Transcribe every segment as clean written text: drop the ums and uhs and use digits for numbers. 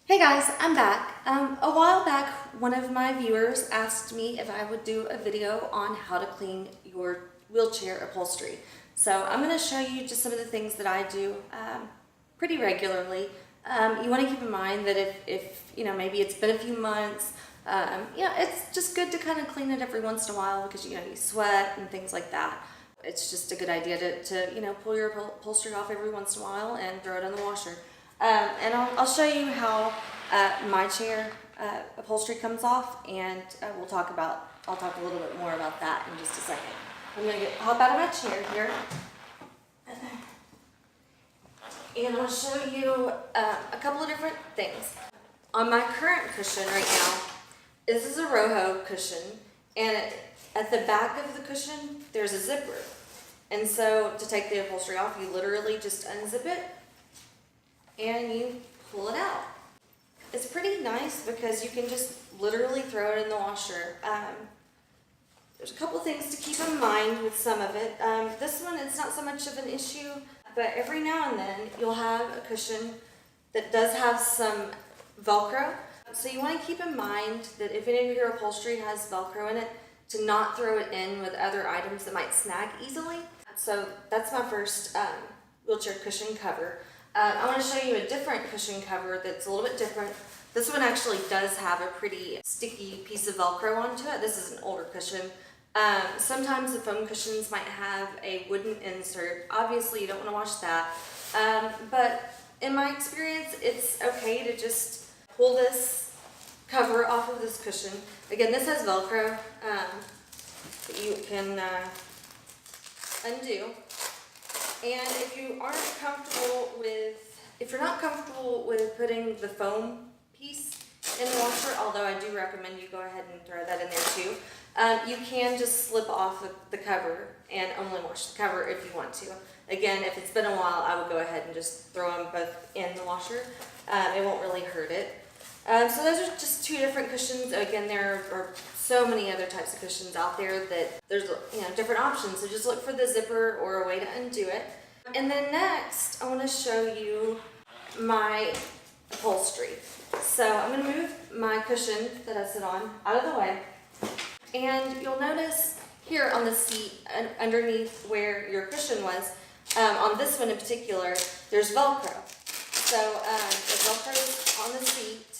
Hey guys, I'm back. A while back, one of my viewers asked me if I would do a video on how to clean your wheelchair upholstery. So I'm going to show you just some of the things that I do pretty regularly. You want to keep in mind that if maybe it's been a few months, it's just good to kind of clean it every once in a while because you sweat and things like that. It's just a good idea to pull your upholstery off every once in a while and throw it in the washer. And I'll show you how my chair upholstery comes off, and I'll talk a little bit more about that in just a second. I'm going to hop out of my chair here, and I'll show you a couple of different things. On my current cushion right now, this is a Roho cushion, and at the back of the cushion, there's a zipper. And so to take the upholstery off, you literally just unzip it, and you pull it out. It's pretty nice because you can just literally throw it in the washer. There's a couple things to keep in mind with some of it. This one, it's not so much of an issue, but every now and then you'll have a cushion that does have some Velcro. So you want to keep in mind that if any of your upholstery has Velcro in it, to not throw it in with other items that might snag easily. So that's my first wheelchair cushion cover. I want to show you a different cushion cover that's a little bit different. This one actually does have a pretty sticky piece of Velcro onto it. This is an older cushion. Sometimes the foam cushions might have a wooden insert. Obviously you don't want to wash that. But in my experience, it's okay to just pull this cover off of this cushion. Again, this has Velcro that you can undo. And if you're not comfortable with putting the foam piece in the washer, although I do recommend you go ahead and throw that in there too, you can just slip off the cover and only wash the cover if you want to. Again, if it's been a while, I would go ahead and just throw them both in the washer. It won't really hurt it. So those are just two different cushions. Again, there are so many other types of cushions out there that there's different options. So just look for the zipper or a way to undo it. And then next, I want to show you my upholstery. So I'm going to move my cushion that I sit on out of the way. And you'll notice here on the seat, underneath where your cushion was, on this one in particular, there's Velcro. So the Velcro is on the seat.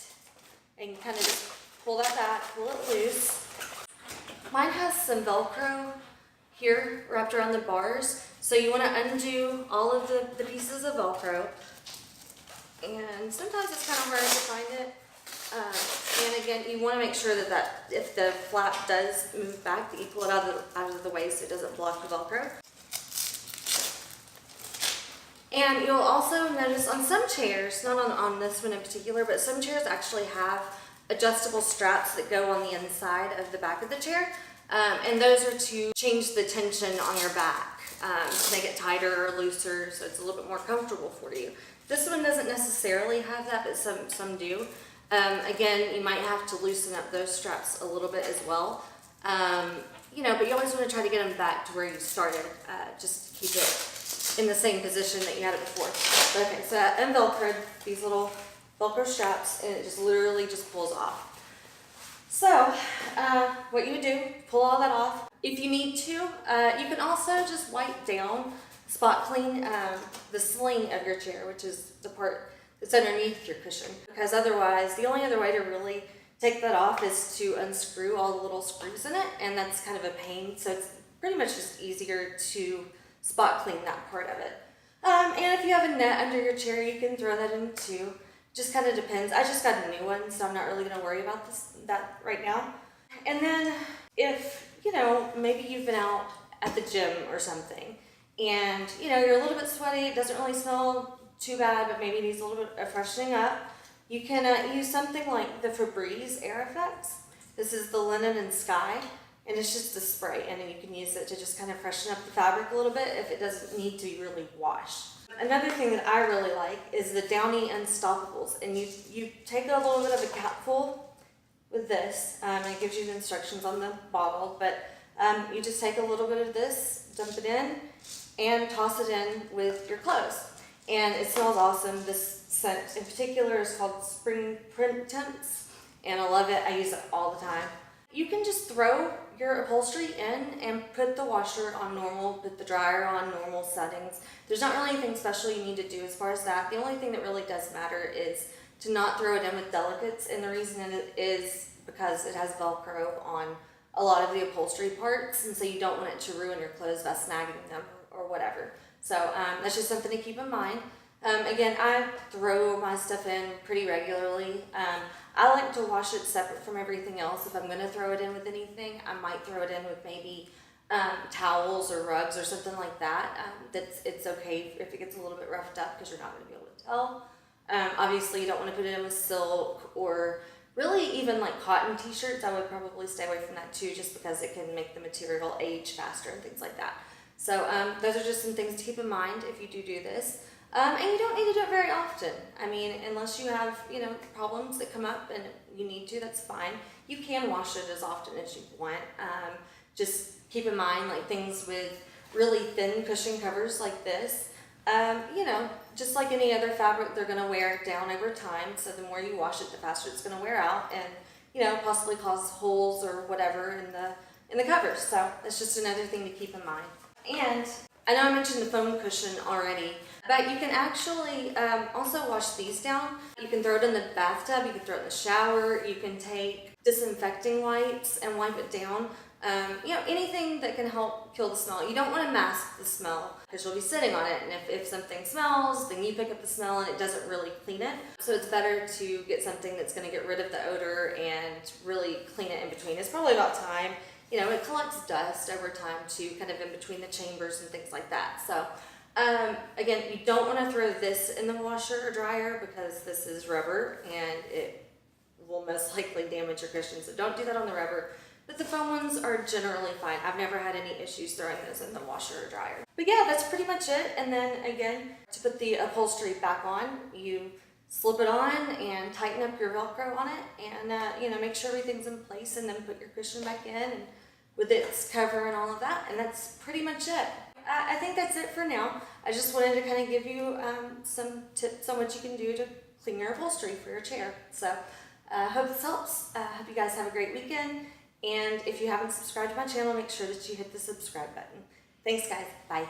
And you kind of just pull that back, pull it loose. Mine has some Velcro here wrapped around the bars. So you want to undo all of the pieces of Velcro. And sometimes it's kind of hard to find it. And again, you want to make sure that if the flap does move back, that you pull it out of the way so it doesn't block the Velcro. And you'll also notice on some chairs, not on this one in particular, but some chairs actually have adjustable straps that go on the inside of the back of the chair. And those are to change the tension on your back, to make it tighter or looser so it's a little bit more comfortable for you. This one doesn't necessarily have that, but some do. Again, you might have to loosen up those straps a little bit as well. But you always want to try to get them back to where you started, just to keep it in the same position that you had it before. But okay, so I unvelcroed these little Velcro straps, and it just literally just pulls off. So what you would do, pull all that off. If you need to, you can also just wipe down, spot clean the sling of your chair, which is the part that's underneath your cushion. Because otherwise, the only other way to really take that off is to unscrew all the little screws in it, and that's kind of a pain. So it's pretty much just easier to spot clean that part of it. And if you have a net under your chair, you can throw that in too. Just kind of depends. I just got a new one, so I'm not really going to worry about that right now. And then if, maybe you've been out at the gym or something, and, you're a little bit sweaty, it doesn't really smell too bad, but maybe needs a little bit of freshening up, you can use something like the Febreze Air Effects. This is the Linen and Sky. And it's just a spray, and then you can use it to just kind of freshen up the fabric a little bit if it doesn't need to be really washed. Another thing that I really like is the Downy Unstopables. And you take a little bit of a capful with this, and it gives you the instructions on the bottle, but you just take a little bit of this, dump it in, and toss it in with your clothes. and it smells awesome. This scent in particular is called Spring Printemps, and I love it. I use it all the time. You can just throw your upholstery in and put the washer on normal, put the dryer on normal settings. There's not really anything special you need to do as far as that. The only thing that really does matter is to not throw it in with delicates, and the reason is because it has Velcro on a lot of the upholstery parts, and so you don't want it to ruin your clothes by snagging them or whatever. So that's just something to keep in mind. Again, I throw my stuff in pretty regularly. I like to wash it separate from everything else. If I'm going to throw it in with anything, I might throw it in with maybe towels or rugs or something like that. It's okay if it gets a little bit roughed up because you're not going to be able to tell. Obviously, you don't want to put it in with silk or really even like cotton t-shirts. I would probably stay away from that too, just because it can make the material age faster and things like that. So those are just some things to keep in mind if you do this. And you don't need to do it very often. I mean, unless you have, problems that come up and you need to, that's fine. You can wash it as often as you want. Just keep in mind, like things with really thin cushion covers like this, just like any other fabric, they're going to wear down over time. So the more you wash it, the faster it's going to wear out and, possibly cause holes or whatever in the covers. So that's just another thing to keep in mind. And I know I mentioned the foam cushion already, but you can actually also wash these down. You can throw it in the bathtub, you can throw it in the shower, you can take disinfecting wipes and wipe it down. Anything that can help kill the smell. You don't want to mask the smell because you'll be sitting on it, and if something smells, then you pick up the smell and it doesn't really clean it. So it's better to get something that's going to get rid of the odor and really clean it in between. It's probably about time. It collects dust over time too, kind of in between the chambers and things like that. So again, you don't want to throw this in the washer or dryer because this is rubber and it will most likely damage your cushion. So don't do that on the rubber. But the foam ones are generally fine. I've never had any issues throwing those in the washer or dryer. But yeah, that's pretty much it. And then again, to put the upholstery back on, you slip it on and tighten up your Velcro on it and, make sure everything's in place, and then put your cushion back in and with its cover and all of that. And that's pretty much it. I think that's it for now. I just wanted to kind of give you some tips on what you can do to clean your upholstery for your chair. So I hope this helps. Hope you guys have a great weekend. And if you haven't subscribed to my channel, make sure that you hit the subscribe button. Thanks, guys. Bye.